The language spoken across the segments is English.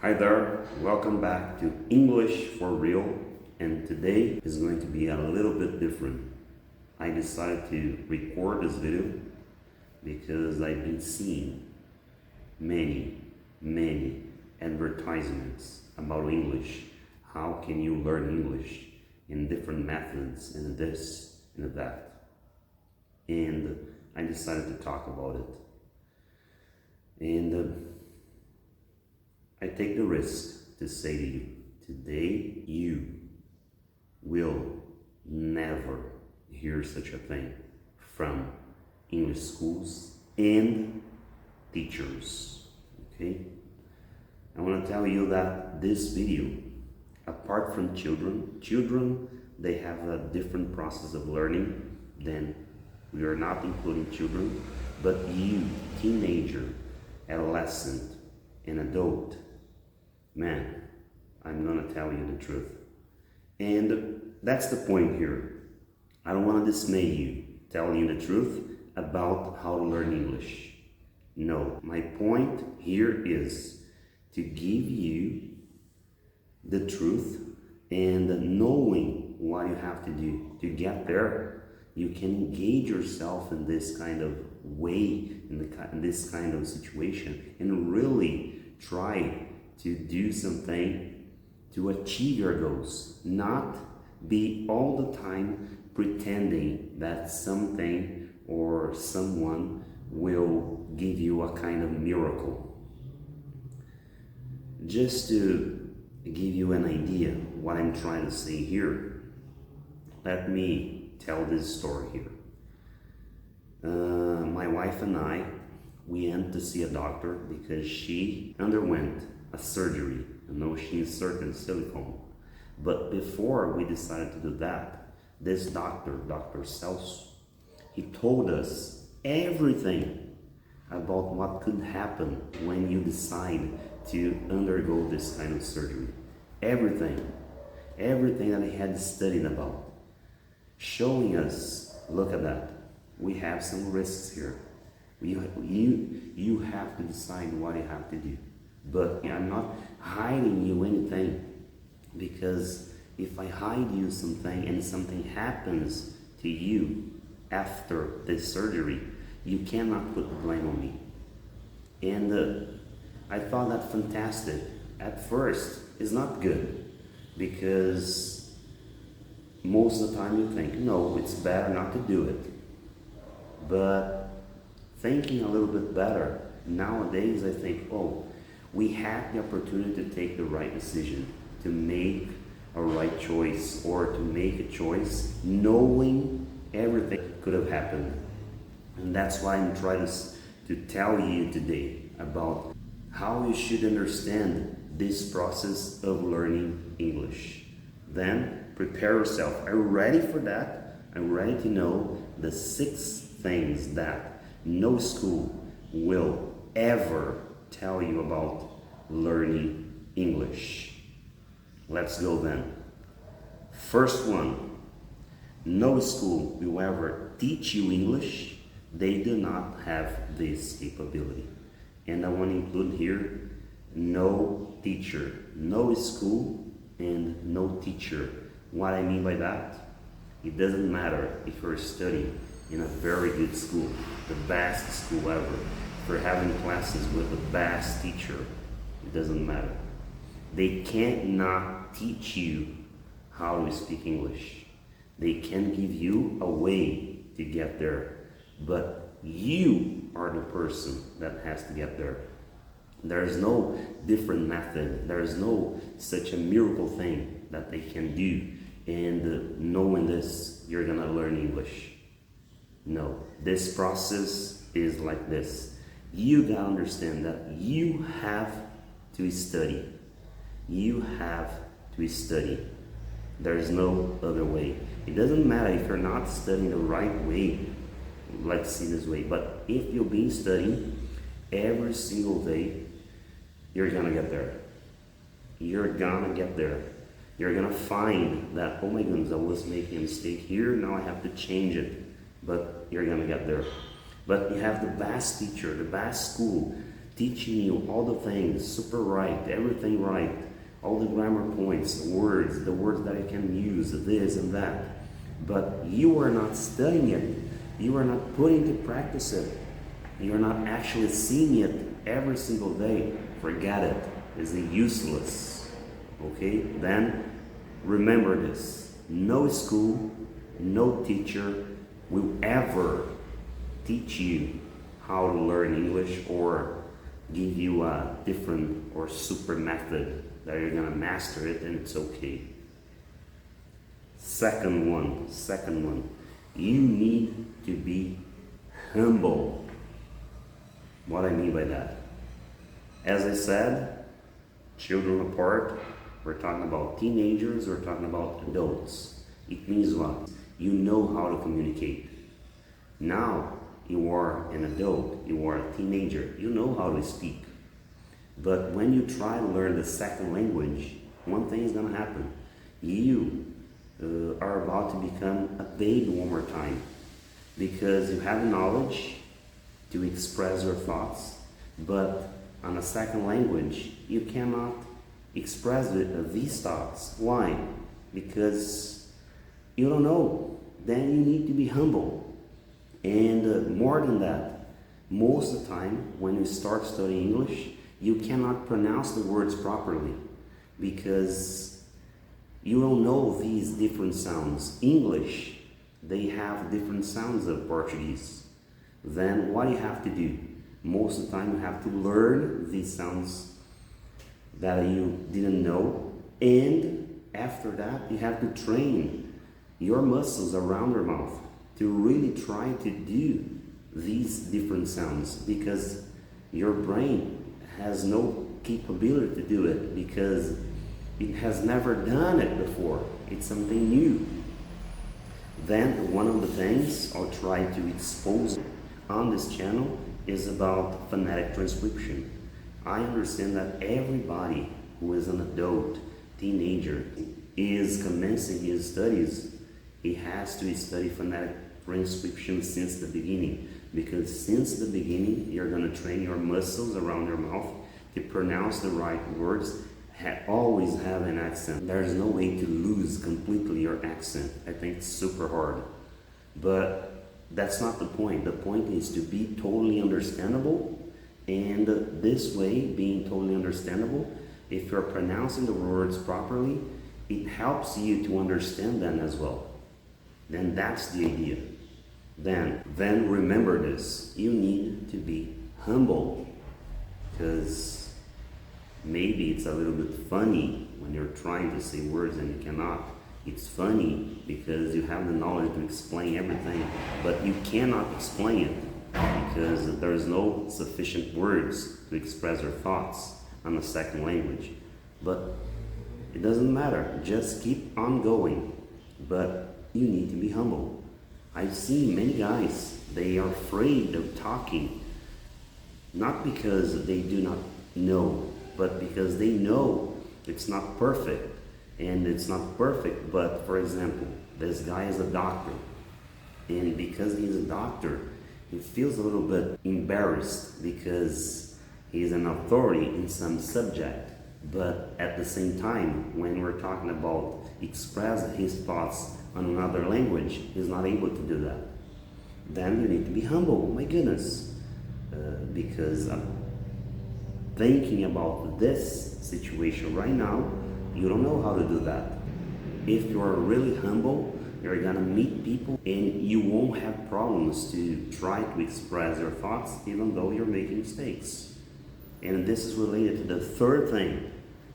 Hi there, welcome back to English for Real, and today is going to be a little bit different. I decided to record this video because I've been seeing many advertisements about English. How can you learn English in different methods and this and that? And I decided to talk about it. And I take the risk to say to you, today you will never hear such a thing from English schools and teachers, okay? I want to tell you that this video, apart from children, they have a different process of learning than we are not including children, but you, teenager, adolescent, and adult, man, I'm gonna tell you the truth. And that's the point here. I don't want to dismay you, telling you the truth about how to learn English. No, my point here is to give you the truth, and knowing what you have to do to get there, you can engage yourself in this kind of way, in this kind of situation, and really try to do something to achieve your goals, not be all the time pretending that something or someone will give you a kind of miracle. Just to give you an idea what I'm trying to say here, let me tell this story here. My wife and I, we went to see a doctor because she underwent a surgery. She inserted silicone. But before we decided to do that, this doctor, Dr. Celso, he told us everything about what could happen when you decide to undergo this kind of surgery. Everything that he had studied about, showing us, look at that, we have some risks here. You have to decide what you have to do. But I'm not hiding you anything, because if I hide you something and something happens to you after this surgery, you cannot put the blame on me. And I thought that fantastic. At first, it's not good, because most of the time you think, no, it's better not to do it. But thinking a little bit better, nowadays I think, oh, we had the opportunity to take the right decision, to make a right choice, or to make a choice knowing everything could have happened. And that's why I'm trying to tell you today about how you should understand this process of learning English. Then prepare yourself. Are you ready for that? Are you ready to know the 6 things that no school will ever tell you about learning English? Let's go then. First one, no school will ever teach you English. They do not have this capability. And I want to include here, no teacher, no school, and no teacher. What I mean by that, it doesn't matter if you're studying in a very good school, the best school ever, if you're having classes with the best teacher, it doesn't matter. They cannot teach you how to speak English. They can give you a way to get there, but you are the person that has to get there. There is no different method. There is no such a miracle thing that they can do, and knowing this, you're gonna learn English. No, this process is like this. You gotta understand that you have to study. You have to study. There is no other way. It doesn't matter if you're not studying the right way, let's see this way, but if you've been studying every single day, you're gonna get there. You're gonna get there. You're gonna find that, oh my goodness, I was making a mistake here, now I have to change it. But you're gonna get there. But you have the best teacher, the best school teaching you all the things, super right, everything right, all the grammar points, the words that I can use, this and that. But you are not studying it, you are not putting to practice it, you're not actually seeing it every single day. Forget it. It's useless. Okay? Then remember this. No school, no teacher will ever teach you how to learn English or give you a different or super method that you're gonna master it and it's okay. Second one, you need to be humble. What I mean by that? As I said, children apart, we're talking about teenagers, we're talking about adults. It means what? You know how to communicate. Now you are an adult, you are a teenager, you know how to speak. But when you try to learn the second language, one thing is going to happen. You are about to become a baby one more time because you have knowledge to express your thoughts, but on a second language, you cannot express these thoughts. Why? Because you don't know. Then you need to be humble. And more than that, most of the time when you start studying English, you cannot pronounce the words properly because you don't know these different sounds. English, they have different sounds of Portuguese. Then what do you have to do? Most of the time you have to learn these sounds that you didn't know, and after that you have to train your muscles around your mouth to really try to do these different sounds because your brain has no capability to do it because it has never done it before. It's something new. Then one of the things I'll try to expose on this channel is about phonetic transcription. I understand that everybody who is an adult, teenager, is commencing his studies. He has to study phonetic transcription since the beginning, because since the beginning you're going to train your muscles around your mouth to pronounce the right words. Always have an accent. There's no way to lose completely your accent. I think it's super hard, but that's not the point. The point is to be totally understandable, and this way, being totally understandable, if you're pronouncing the words properly, it helps you to understand them as well. Then that's the idea. Then remember this, you need to be humble, because maybe it's a little bit funny when you're trying to say words and you cannot. It's funny because you have the knowledge to explain everything, but you cannot explain it because there's no sufficient words to express your thoughts on a second language. But it doesn't matter, just keep on going. But you need to be humble. I've seen many guys, they are afraid of talking, not because they do not know, but because they know it's not perfect. And it's not perfect, but for example, this guy is a doctor, and because he's a doctor, he feels a little bit embarrassed because he's an authority in some subject. But at the same time, when we're talking about express his thoughts on another language, he's not able to do that. Then you need to be humble. Oh my goodness, because I'm thinking about this situation right now. You don't know how to do that. If you are really humble, you're gonna meet people and you won't have problems to try to express your thoughts even though you're making mistakes. And this is related to the third thing.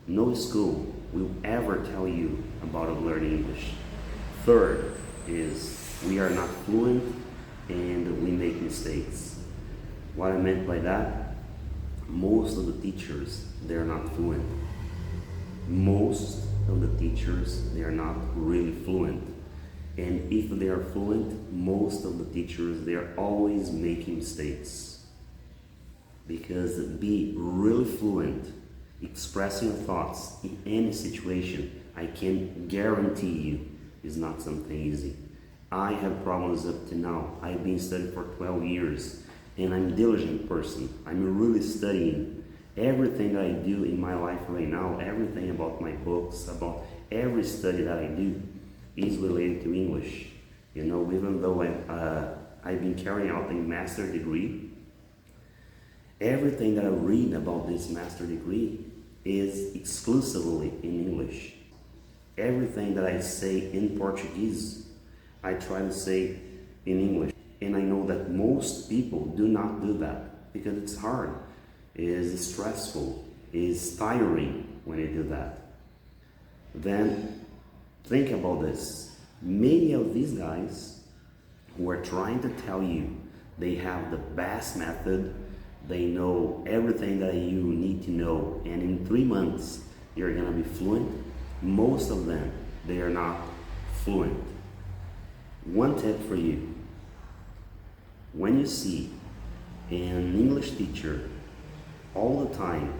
No school will ever tell you about learning English. Third is we are not fluent and we make mistakes. What I meant by that, most of the teachers, they're not fluent. Most of the teachers, they are not really fluent. And if they are fluent, most of the teachers, they are always making mistakes. Because be really fluent, expressing your thoughts in any situation, I can guarantee you, is not something easy. I have problems up to now. I've been studying for 12 years. and I'm a diligent person. I'm really studying everything that I do in my life right now, everything about my books, about every study that I do is related to English. You know, even though I've been carrying out a master's degree, everything that I read about this master degree is exclusively in English. Everything that I say in Portuguese, I try to say in English. And I know that most people do not do that because it's hard, it's stressful, it's tiring when you do that. Then think about this. Many of these guys who are trying to tell you they have the best method, they know everything that you need to know, and in 3 months you're gonna be fluent. Most of them, they are not fluent. One tip for you: when you see an English teacher all the time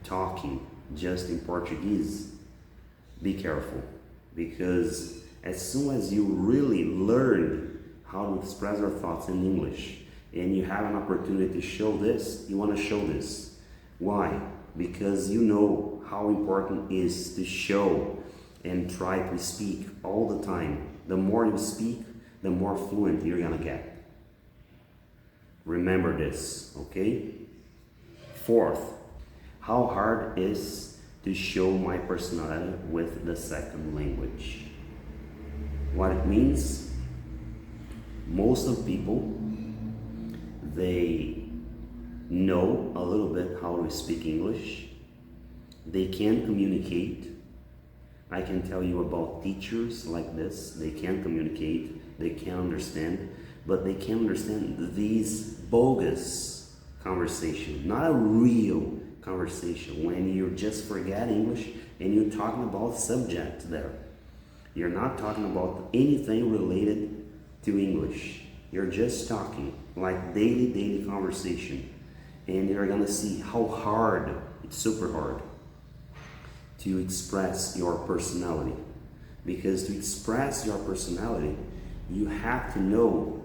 talking just in Portuguese, be careful, because as soon as you really learn how to express your thoughts in English and you have an opportunity to show this, you want to show this. Why? Because you know how important it is to show and try to speak all the time. The more you speak, the more fluent you're gonna get. Remember this, okay? Fourth, how hard it is to show my personality with the second language. What it means, most of people, they know a little bit how to speak English. They can communicate. I can tell you about teachers like this. They can communicate, they can understand, but they can understand these bogus conversation, not a real conversation. When you just forget English and you're talking about subject there, you're not talking about anything related to English. You're just talking like daily conversation, and you're gonna see how hard, it's super hard to express your personality. Because to express your personality, you have to know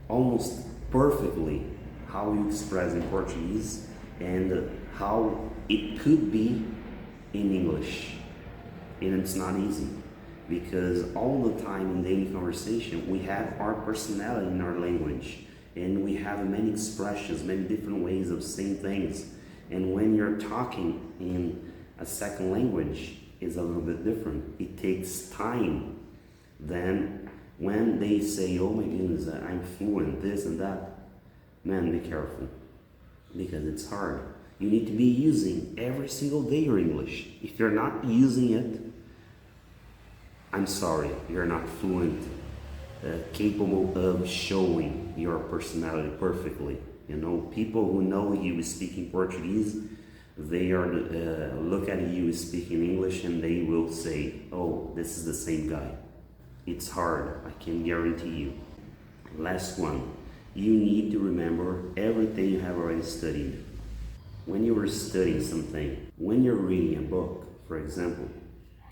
almost perfectly how you express in Portuguese and how it could be in English. And it's not easy, because all the time in daily conversation we have our personality in our language, and we have many expressions, many different ways of saying things. And when you're talking in a second language, it's a little bit different. It takes time. Then when they say, oh my goodness, I'm fluent, this and that, man, be careful, because it's hard. You need to be using every single day your English. If you're not using it, I'm sorry, you're not fluent, capable of showing your personality perfectly. You know, people who know you speaking Portuguese, they are look at you speaking English and they will say, oh, this is the same guy. It's hard, I can guarantee you. Last one, you need to remember everything you have already studied. When you were studying something, when you're reading a book, for example,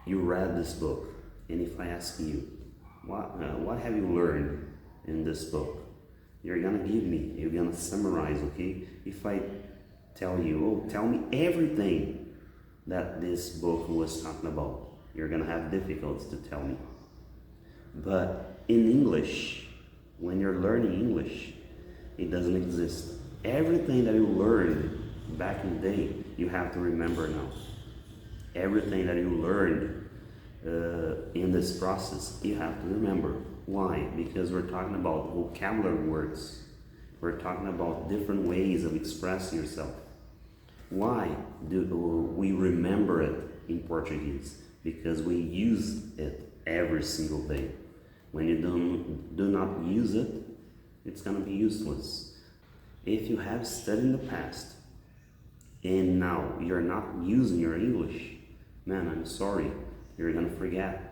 you read this book, and if I ask you, what have you learned in this book? You're gonna you're gonna summarize, okay? If I tell you, oh, tell me everything that this book was talking about, you're gonna have difficulties to tell me. But in English, when you're learning English, it doesn't exist. Everything that you learned back in the day, you have to remember now. Everything that you learned in this process, you have to remember. Why? Because we're talking about vocabulary words. We're talking about different ways of expressing yourself. Why do we remember it in Portuguese? Because we use it every single day. When you do not use it, it's going to be useless. If you have studied in the past and now you're not using your English, man, I'm sorry, you're going to forget.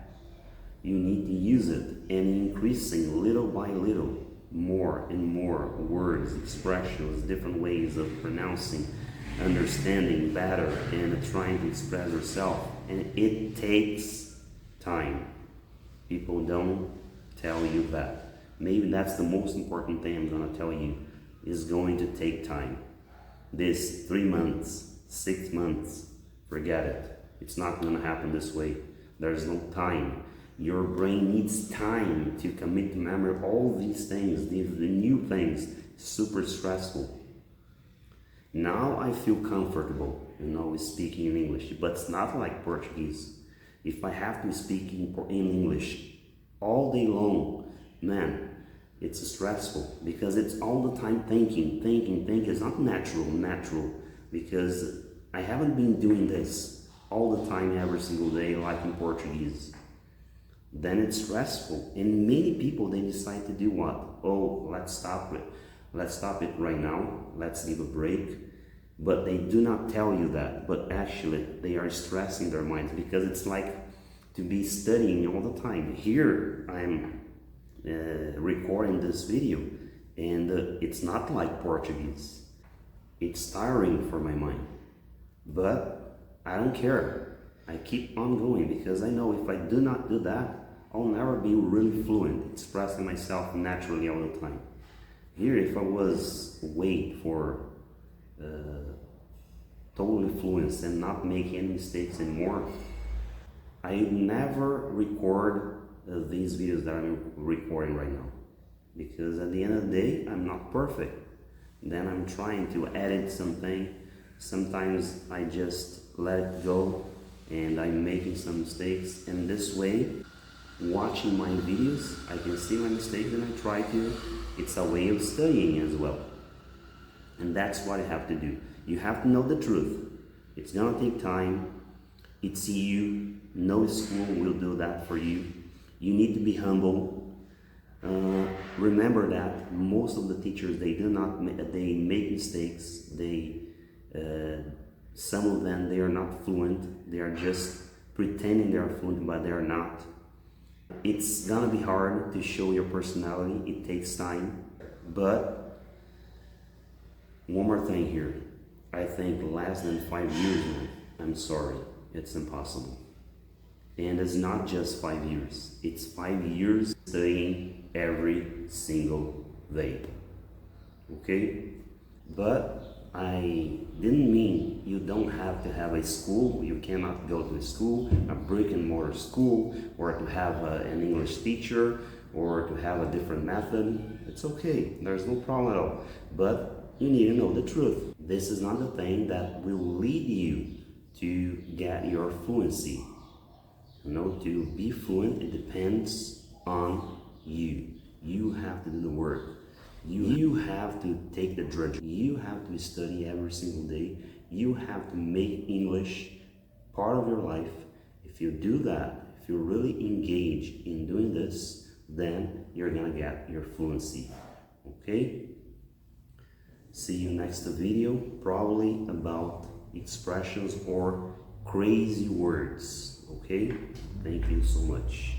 You need to use it, and increasing little by little, more and more words, expressions, different ways of pronouncing, understanding better, and trying to express yourself. And it takes time. People don't tell you that. Maybe that's the most important thing I'm gonna tell you. Is going to take time. This 3 months, 6 months, forget it. It's not gonna happen this way. There's no time. Your brain needs time to commit to memory all these things, the new things. Super stressful. Now I feel comfortable, with speaking in English, but it's not like Portuguese. If I have to speak in English all day long, man, it's stressful because it's all the time thinking. It's not natural, because I haven't been doing this all the time, every single day, like in Portuguese. Then it's stressful. And many people, they decide to do what? Oh, let's stop it. Let's stop it right now. Let's give a break. But they do not tell you that. But actually, they are stressing their minds because it's like to be studying all the time. Here, I'm recording this video, and it's not like Portuguese. It's tiring for my mind. But I don't care. I keep on going because I know if I do not do that, I'll never be really fluent, expressing myself naturally all the time. Here, if I was wait for totally fluent and not make any mistakes anymore, I never record these videos that I'm recording right now, because at the end of the day, I'm not perfect. Then I'm trying to edit something. Sometimes I just let it go and I'm making some mistakes, and this way, watching my videos, I can see my mistakes and I try to. It's a way of studying as well. And that's what you have to do. You have to know the truth. It's gonna take time. It's you. No school will do that for you. You need to be humble. Remember that most of the teachers, they make mistakes. Some of them, they are not fluent. They are just pretending they are fluent, but they are not. It's gonna be hard to show your personality. It takes time. But one more thing here. I think less than 5 years, man, I'm sorry, it's impossible. And it's not just 5 years. It's 5 years studying every single day. Okay? But I didn't mean you don't have to have a school. You cannot go to a school, a brick and mortar school, or to have an English teacher, or to have a different method. It's okay. There's no problem at all. But you need to know the truth. This is not the thing that will lead you to get your fluency. To be fluent, it depends on you. You have to do the work. You have to take the drudgery. You have to study every single day. You have to make English part of your life. If you do that, if you really engage in doing this, then you're gonna get your fluency. Okay? See you next video, probably about expressions or crazy words. Okay? Thank you so much.